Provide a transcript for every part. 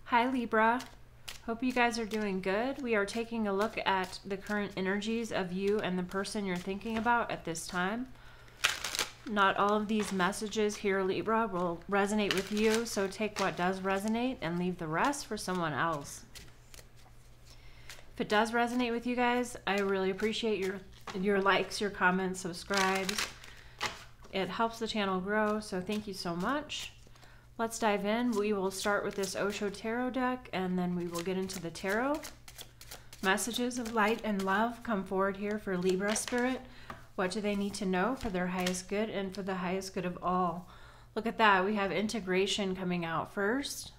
Hi Libra, hope you guys are doing good. We are taking a look at the current energies of you and the person you're thinking about at this time. Not all of these messages here, Libra, will resonate with you, so take what does resonate and leave the rest for someone else. If it does resonate with you guys, I really appreciate your likes, your comments, subscribes. It helps the channel grow, so thank you so much. Let's dive in. We will start with this Osho tarot deck, and then we will get into the tarot. Messages of light and love come forward here for Libra spirit. What do they need to know for their highest good and for the highest good of all? Look at that. We have integration coming out first.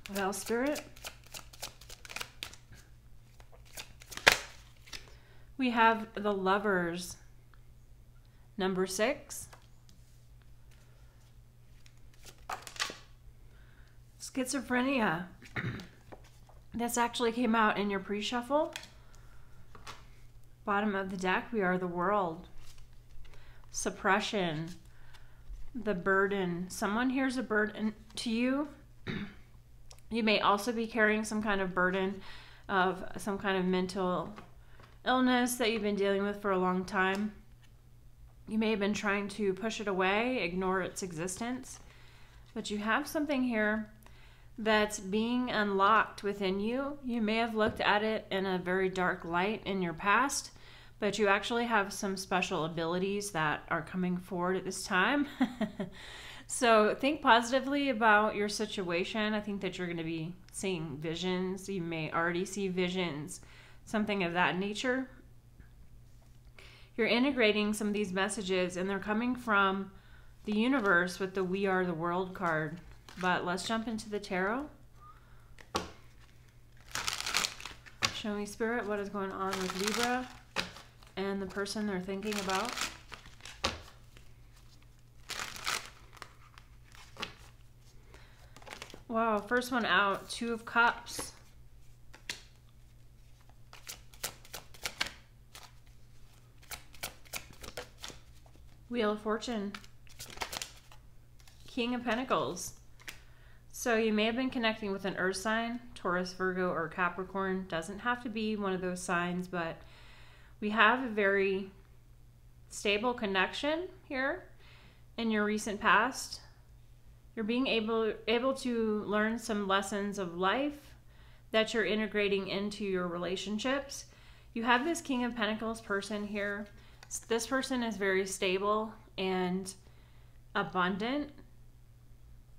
What else, spirit? We have the Lovers, number 6. Schizophrenia. This actually came out in your pre-shuffle. Bottom of the deck, we are the World. Suppression. The burden. Someone here's a burden to you. You may also be carrying some kind of burden of some kind of mental illness that you've been dealing with for a long time. You may have been trying to push it away, ignore its existence, but you have something here that's being unlocked within you. You may have looked at it in a very dark light in your past, but you actually have some special abilities that are coming forward at this time. So think positively about your situation. I think that you're going to be seeing visions. You may already see visions, something of that nature. You're integrating some of these messages, and they're coming from the universe with the We Are the World card. But let's jump into the tarot. Show me, Spirit, what is going on with Libra and the person they're thinking about. Wow, first one out, 2 of Cups. Wheel of Fortune. King of Pentacles. So you may have been connecting with an earth sign, Taurus, Virgo, or Capricorn. Doesn't have to be one of those signs, but we have a very stable connection here in your recent past. You're being able to learn some lessons of life that you're integrating into your relationships. You have this King of Pentacles person here. This person is very stable and abundant.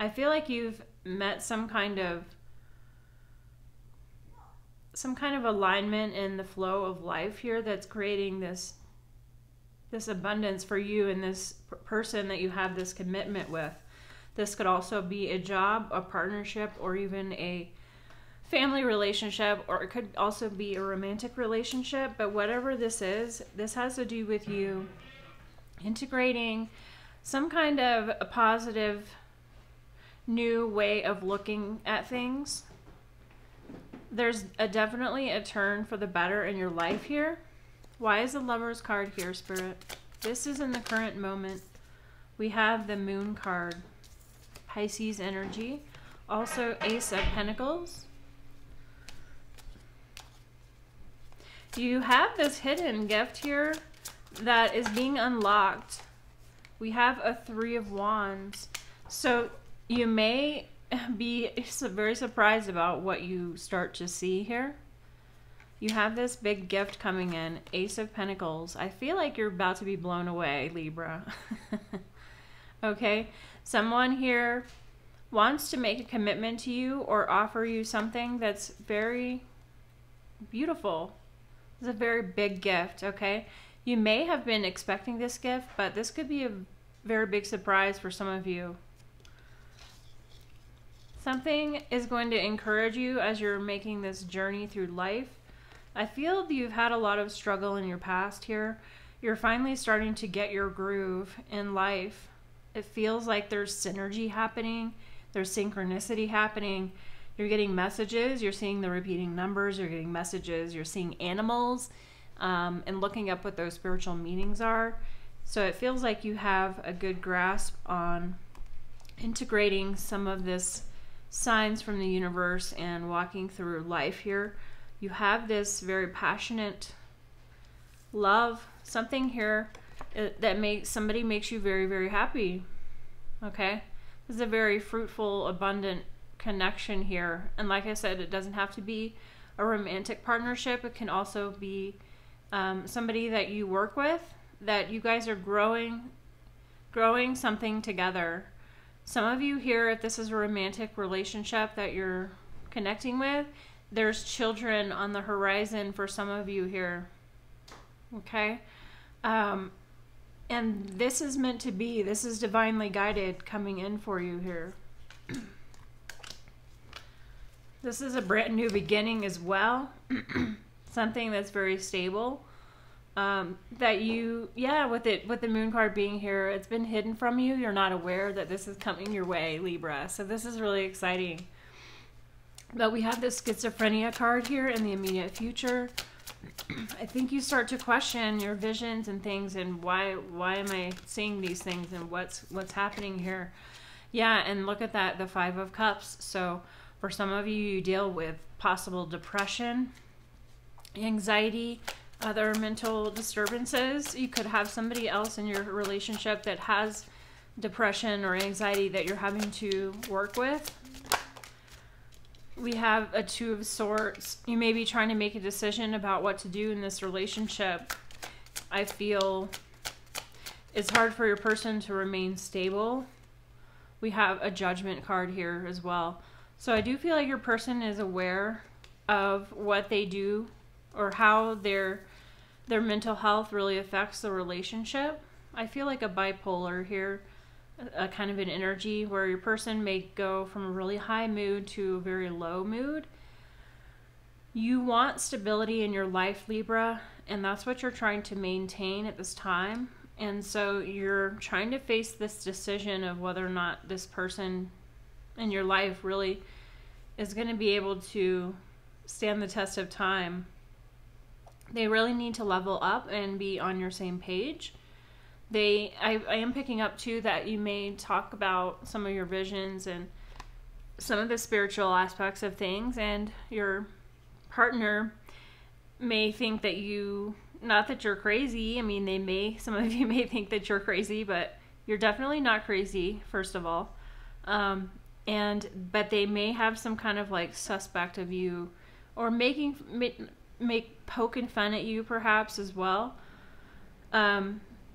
I feel like you've met some kind of alignment in the flow of life here that's creating this abundance for you and this person that you have this commitment with. This could also be a job, a partnership, or even a family relationship, or it could also be a romantic relationship. But whatever this is, this has to do with you integrating some kind of a positive new way of looking at things. There's definitely a turn for the better in your life here. Why is the Lover's card here, Spirit? This is in the current moment. We have the Moon card. Pisces energy. Also Ace of Pentacles. You have this hidden gift here that is being unlocked. We have a 3 of Wands. So you may be very surprised about what you start to see here. You have this big gift coming in, Ace of Pentacles. I feel like you're about to be blown away, Libra. Okay, someone here wants to make a commitment to you or offer you something that's very beautiful. It's a very big gift, okay? You may have been expecting this gift, but this could be a very big surprise for some of you. Something is going to encourage you as you're making this journey through life. I feel you've had a lot of struggle in your past here. You're finally starting to get your groove in life. It feels like there's synergy happening. There's synchronicity happening. You're getting messages. You're seeing the repeating numbers. You're getting messages. You're seeing animals and looking up what those spiritual meanings are. So it feels like you have a good grasp on integrating some of this signs from the universe and walking through life here. You have this very passionate love, something here that somebody makes you very, very happy. Okay, this is a very fruitful, abundant connection here. And like I said, it doesn't have to be a romantic partnership. It can also be somebody that you work with, that you guys are growing something together. Some of you here, if this is a romantic relationship that you're connecting with, there's children on the horizon for some of you here. Okay? And this is meant to be. This is divinely guided coming in for you here. This is a brand new beginning as well. Something that's very stable. That you, with the moon card being here, it's been hidden from you. You're not aware that this is coming your way, Libra. So this is really exciting. But we have this schizophrenia card here in the immediate future. I think you start to question your visions and things, and why am I seeing these things, and what's happening here. Yeah, and look at that, the 5 of Cups. So for some of you, you deal with possible depression, anxiety, other mental disturbances. You could have somebody else in your relationship that has depression or anxiety that you're having to work with. We have a 2 of Swords. You may be trying to make a decision about what to do in this relationship. I feel it's hard for your person to remain stable. We have a Judgment card here as well. So I do feel like your person is aware of what they do, or how their mental health really affects the relationship. I feel like a bipolar here, a kind of an energy where your person may go from a really high mood to a very low mood. You want stability in your life, Libra, and that's what you're trying to maintain at this time. And so you're trying to face this decision of whether or not this person in your life really is going to be able to stand the test of time. They really need to level up and be on your same page. I am picking up too that you may talk about some of your visions and some of the spiritual aspects of things, and your partner may think that not that you're crazy. I mean, some of you may think that you're crazy, but you're definitely not crazy, first of all. But they may have some kind of like suspect of you, or poking fun at you perhaps as well.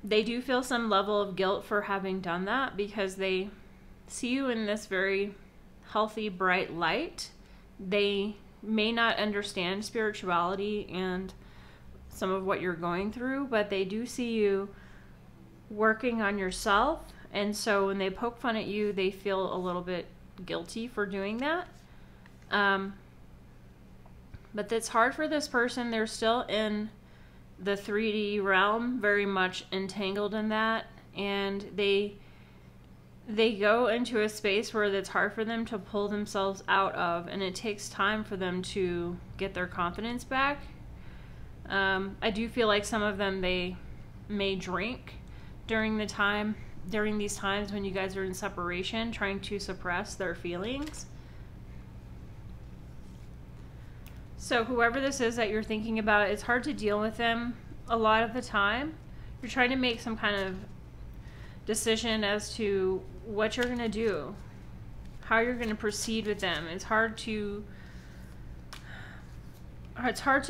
They do feel some level of guilt for having done that, because they see you in this very healthy, bright light. They may not understand spirituality and some of what you're going through, but they do see you working on yourself. And so when they poke fun at you, they feel a little bit guilty for doing that. But it's hard for this person. They're still in the 3D realm, very much entangled in that, and they go into a space where it's hard for them to pull themselves out of, and it takes time for them to get their confidence back. I do feel like some of them, they may drink during these times when you guys are in separation, trying to suppress their feelings. So whoever this is that you're thinking about, it's hard to deal with them a lot of the time. You're trying to make some kind of decision as to what you're going to do, how you're going to proceed with them. It's hard to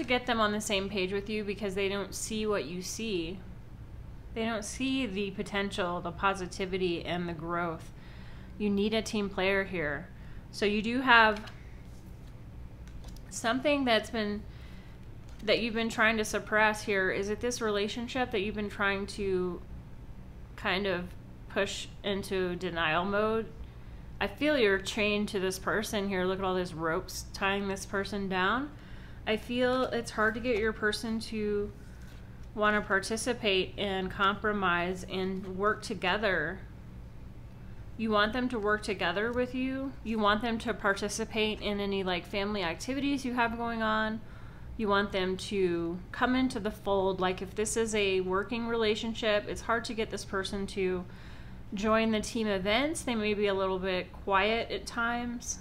get them on the same page with you, because they don't see what you see. They don't see the potential, the positivity, and the growth. You need a team player here. So you do have something that you've been trying to suppress here. Is it this relationship that you've been trying to kind of push into denial mode? I feel you're chained to this person here. Look at all these ropes tying this person down. I feel it's hard to get your person to want to participate and compromise and work together. You want them to work together with you. You want them to participate in any like family activities you have going on. You want them to come into the fold. Like if this is a working relationship, it's hard to get this person to join the team events. They may be a little bit quiet at times.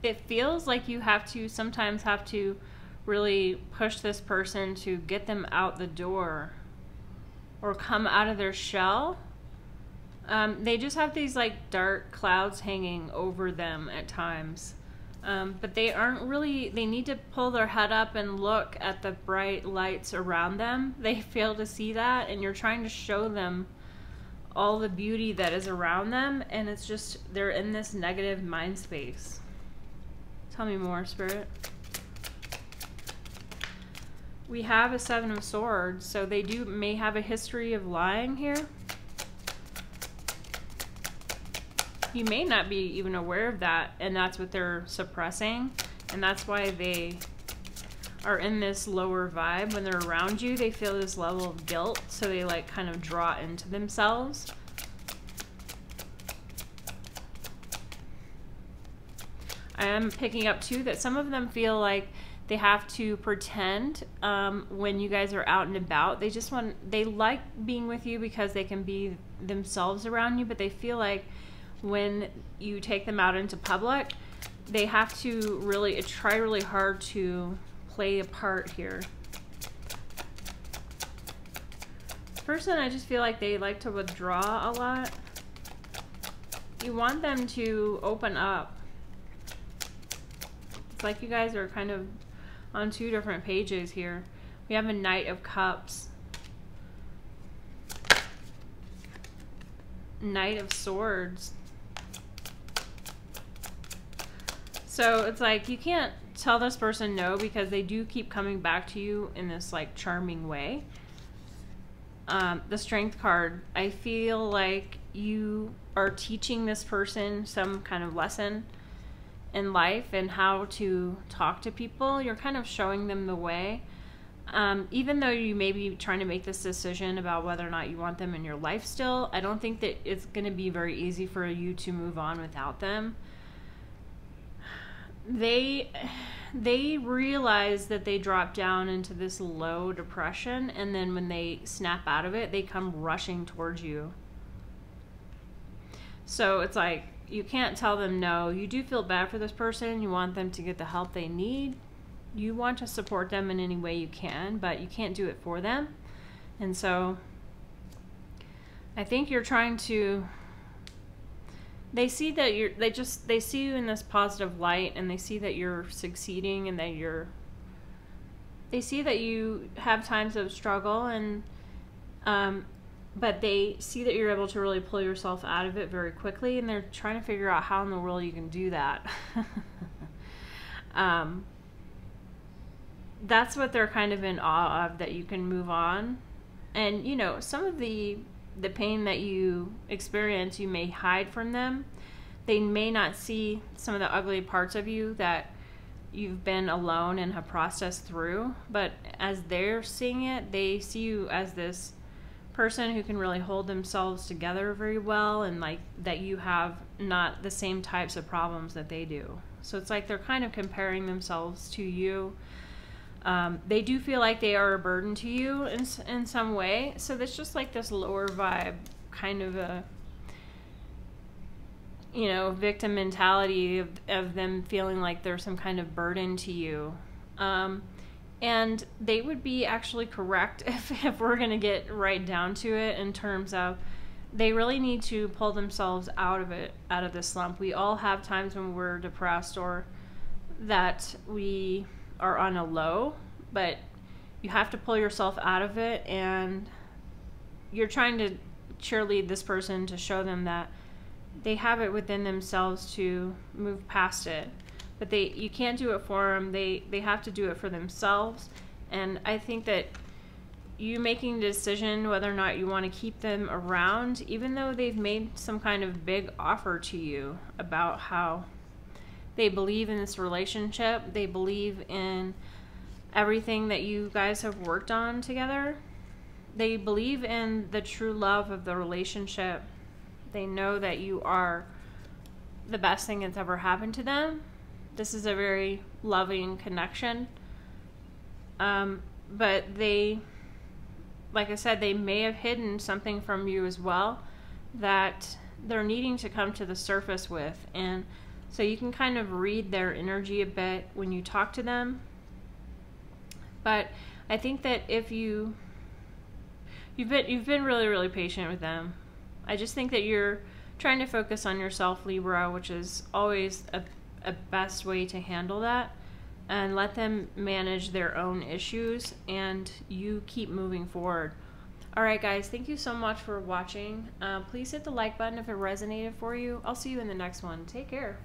It feels like you sometimes have to really push this person to get them out the door or come out of their shell. They just have these like dark clouds hanging over them at times. But they need to pull their head up and look at the bright lights around them. They fail to see that, and you're trying to show them all the beauty that is around them, and it's just, they're in this negative mind space. Tell me more, Spirit. We have a 7 of Swords, so they may have a history of lying here. You may not be even aware of that, and that's what they're suppressing, and that's why they are in this lower vibe. When they're around you, they feel this level of guilt, so they like kind of draw into themselves. I am picking up too that some of them feel like they have to pretend when you guys are out and about. They like being with you because they can be themselves around you, but they feel like when you take them out into public, they have to really try really hard to play a part here. This person, I just feel like they like to withdraw a lot. You want them to open up. It's like you guys are kind of on 2 different pages here. We have a Knight of Cups. Knight of Swords. So it's like you can't tell this person no, because they do keep coming back to you in this like charming way. The Strength card, I feel like you are teaching this person some kind of lesson in life and how to talk to people. You're kind of showing them the way. Even though you may be trying to make this decision about whether or not you want them in your life still, I don't think that it's going to be very easy for you to move on without them. They realize that they drop down into this low depression, and then when they snap out of it, they come rushing towards you. So it's like, you can't tell them no. You do feel bad for this person. You want them to get the help they need. You want to support them in any way you can, but you can't do it for them. And so I think you're trying to, they see that they see you in this positive light, and they see that you're succeeding, and that they see that you have times of struggle, and but they see that you're able to really pull yourself out of it very quickly, and they're trying to figure out how in the world you can do that. That's what they're kind of in awe of, that you can move on. And, you know, some of the pain that you experience, you may hide from them. They may not see some of the ugly parts of you that you've been alone and have processed through, but as they're seeing it, they see you as this person who can really hold themselves together very well, and like that you have not the same types of problems that they do. So it's like they're kind of comparing themselves to you. They do feel like they are a burden to you in some way. So there's just like this lower vibe, kind of a, you know, victim mentality of them feeling like they're some kind of burden to you. And they would be actually correct if we're going to get right down to it, in terms of they really need to pull themselves out of the slump. We all have times when we're depressed or that we are on a low, but you have to pull yourself out of it, and you're trying to cheerlead this person to show them that they have it within themselves to move past it. But you can't do it for them. They have to do it for themselves. And I think that you making the decision whether or not you want to keep them around, even though they've made some kind of big offer to you about how they believe in this relationship, they believe in everything that you guys have worked on together, they believe in the true love of the relationship, they know that you are the best thing that's ever happened to them. This is a very loving connection. But they like I said, they may have hidden something from you as well that they're needing to come to the surface with. And so you can kind of read their energy a bit when you talk to them. But I think that if you've been really, really patient with them. I just think that you're trying to focus on yourself, Libra, which is always a best way to handle that, and let them manage their own issues, and you keep moving forward. All right, guys, thank you so much for watching. Please hit the like button if it resonated for you. I'll see you in the next one. Take care.